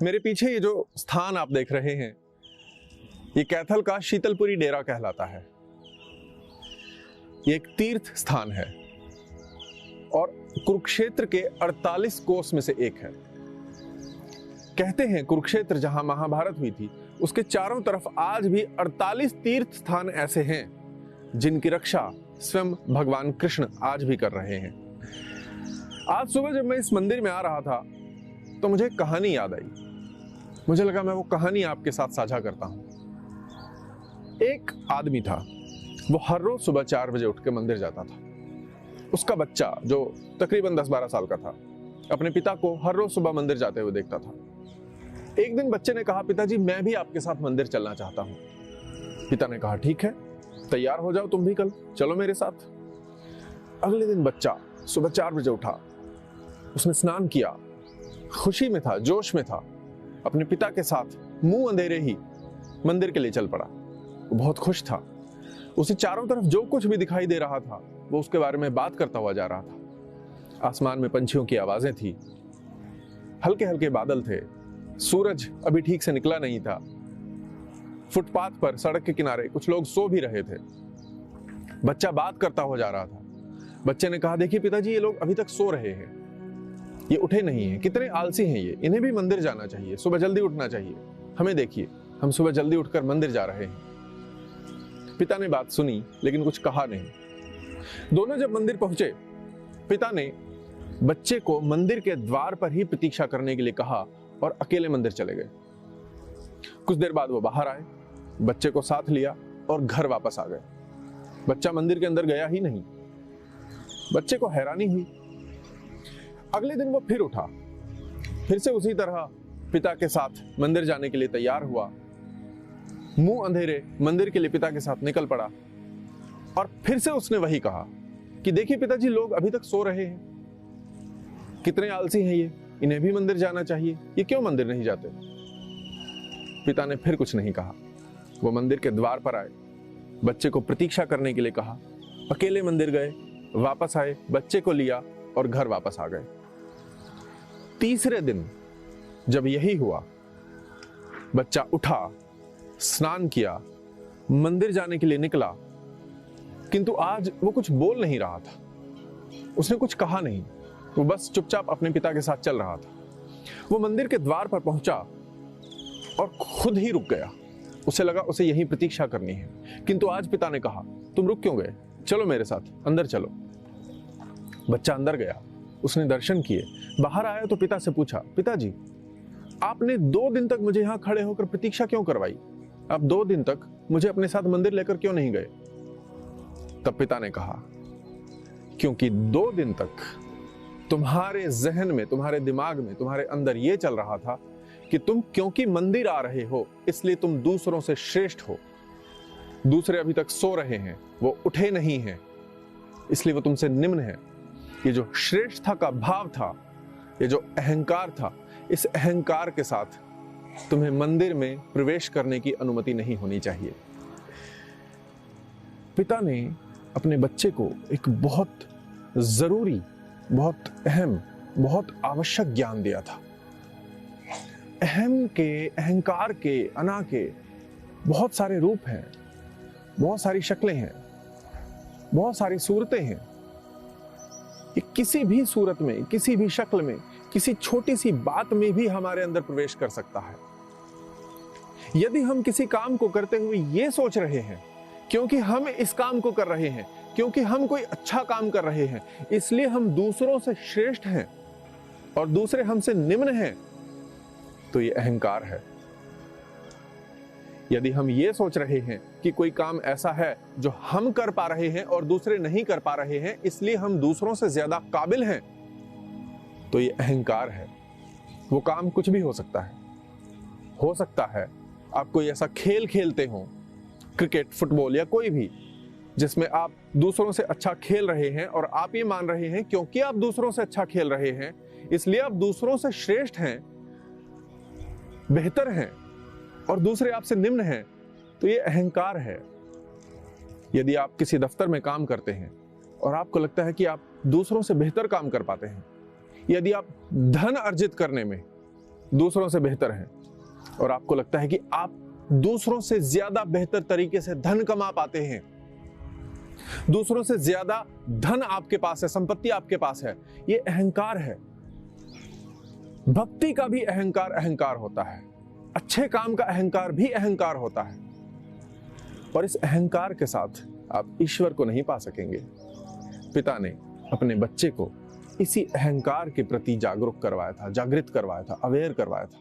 मेरे पीछे ये जो स्थान आप देख रहे हैं, ये कैथल का शीतलपुरी डेरा कहलाता है। ये एक तीर्थ स्थान है और कुरुक्षेत्र के 48 कोस में से एक है। कहते हैं कुरुक्षेत्र जहां महाभारत हुई थी, उसके चारों तरफ आज भी 48 तीर्थ स्थान ऐसे हैं जिनकी रक्षा स्वयं भगवान कृष्ण आज भी कर रहे हैं। आज सुबह जब मैं इस मंदिर में आ रहा था तो मुझे एक कहानी याद आई। मुझे लगा मैं वो कहानी आपके साथ साझा करता हूं। एक आदमी था, वो हर रोज सुबह 4 बजे उठ के मंदिर जाता था। उसका बच्चा जो तकरीबन 10-12 साल का था, अपने पिता को हर रोज सुबह मंदिर जाते हुए देखता था। एक दिन बच्चे ने कहा, पिताजी मैं भी आपके साथ मंदिर चलना चाहता हूं। पिता ने कहा, ठीक है, तैयार हो जाओ तुम भी, कल चलो मेरे साथ। अगले दिन बच्चा सुबह 4 बजे उठा, उसने स्नान किया, खुशी में था, जोश में था, अपने पिता के साथ मुंह अंधेरे ही मंदिर के लिए चल पड़ा। वो बहुत खुश था। उसे चारों तरफ जो कुछ भी दिखाई दे रहा था वो उसके बारे में बात करता हुआ जा रहा था। आसमान में पंछियों की आवाजें थी, हल्के हल्के बादल थे, सूरज अभी ठीक से निकला नहीं था। फुटपाथ पर सड़क के किनारे कुछ लोग सो भी रहे थे। बच्चा बात करता हुआ जा रहा था। बच्चे ने कहा, देखिए पिताजी, ये लोग अभी तक सो रहे हैं, ये उठे नहीं हैं, कितने आलसी हैं ये, इन्हें भी मंदिर जाना चाहिए, सुबह जल्दी उठना चाहिए। हमें देखिए, हम सुबह जल्दी उठकर मंदिर जा रहे हैं। पिता ने बात सुनी लेकिन कुछ कहा नहीं। दोनों जब मंदिर पहुंचे, पिता ने बच्चे को मंदिर के द्वार पर ही प्रतीक्षा करने के लिए कहा और अकेले मंदिर चले गए। कुछ देर बाद वो बाहर आए, बच्चे को साथ लिया और घर वापस आ गए। बच्चा मंदिर के अंदर गया ही नहीं। बच्चे को हैरानी हुई। अगले दिन वो फिर उठा, फिर से उसी तरह पिता के साथ मंदिर जाने के लिए तैयार हुआ, मुंह अंधेरे मंदिर के लिए पिता के साथ निकल पड़ा और फिर से उसने वही कहा कि देखिए पिताजी, लोग अभी तक सो रहे हैं, कितने आलसी हैं ये, इन्हें भी मंदिर जाना चाहिए, ये क्यों मंदिर नहीं जाते। पिता ने फिर कुछ नहीं कहा। वो मंदिर के द्वार पर आए, बच्चे को प्रतीक्षा करने के लिए कहा, अकेले मंदिर गए, वापस आए, बच्चे को लिया और घर वापस आ गए। तीसरे दिन जब यही हुआ, बच्चा उठा, स्नान किया, मंदिर जाने के लिए निकला, किंतु आज वो कुछ बोल नहीं रहा था, उसने कुछ कहा नहीं, वो बस चुपचाप अपने पिता के साथ चल रहा था। वो मंदिर के द्वार पर पहुंचा और खुद ही रुक गया। उसे लगा उसे यही प्रतीक्षा करनी है, किंतु आज पिता ने कहा, तुम रुक क्यों गए, चलो मेरे साथ, अंदर चलो। बच्चा अंदर गया, उसने दर्शन किए, बाहर आया तो पिता से पूछा, पिताजी आपने 2 दिन तक मुझे यहां खड़े होकर प्रतीक्षा क्यों करवाई, आप 2 दिन तक मुझे अपने साथ मंदिर लेकर क्यों नहीं गए। तब पिता ने कहा, क्योंकि 2 दिन तक तुम्हारे जहन में, तुम्हारे दिमाग में, तुम्हारे अंदर यह चल रहा था कि तुम क्योंकि मंदिर आ रहे हो इसलिए तुम दूसरों से श्रेष्ठ हो। दूसरे अभी तक सो रहे हैं, वो उठे नहीं हैं, इसलिए वो तुमसे निम्न है। ये जो श्रेष्ठता का भाव था, ये जो अहंकार था, इस अहंकार के साथ तुम्हें मंदिर में प्रवेश करने की अनुमति नहीं होनी चाहिए। पिता ने अपने बच्चे को एक बहुत जरूरी, बहुत अहम, बहुत आवश्यक ज्ञान दिया था। अहम के, अहंकार के, अना के बहुत सारे रूप हैं, बहुत सारी शक्लें हैं, बहुत सारी सूरतें हैं। ये किसी भी सूरत में, किसी भी शक्ल में, किसी छोटी सी बात में भी हमारे अंदर प्रवेश कर सकता है। यदि हम किसी काम को करते हुए ये सोच रहे हैं क्योंकि हम इस काम को कर रहे हैं, क्योंकि हम कोई अच्छा काम कर रहे हैं, इसलिए हम दूसरों से श्रेष्ठ हैं और दूसरे हमसे निम्न हैं, तो ये अहंकार है। यदि हम ये सोच रहे हैं कि कोई काम ऐसा है जो हम कर पा रहे हैं और दूसरे नहीं कर पा रहे हैं, इसलिए हम दूसरों से ज्यादा काबिल हैं, तो ये अहंकार है। वो काम कुछ भी हो सकता है। हो सकता है आप कोई ऐसा खेल खेलते हो, क्रिकेट, फुटबॉल या कोई भी, जिसमें आप दूसरों से अच्छा खेल रहे हैं और आप ये मान रहे हैं क्योंकि आप दूसरों से अच्छा खेल रहे हैं इसलिए आप दूसरों से श्रेष्ठ हैं, बेहतर हैं और दूसरे आपसे निम्न हैं, तो ये अहंकार है। यदि आप किसी दफ्तर में काम करते हैं और आपको लगता है कि आप दूसरों से बेहतर काम कर पाते हैं, यदि आप धन अर्जित करने में दूसरों से बेहतर हैं और आपको लगता है कि आप दूसरों से ज्यादा बेहतर तरीके से धन कमा पाते हैं, दूसरों से ज्यादा धन आपके पास है, संपत्ति आपके पास है, ये अहंकार है। भक्ति का भी अहंकार अहंकार होता है, अच्छे काम का अहंकार भी अहंकार होता है, और इस अहंकार के साथ आप ईश्वर को नहीं पा सकेंगे। पिता ने अपने बच्चे को इसी अहंकार के प्रति जागरूक करवाया था, जागृत करवाया था, अवेयर करवाया था।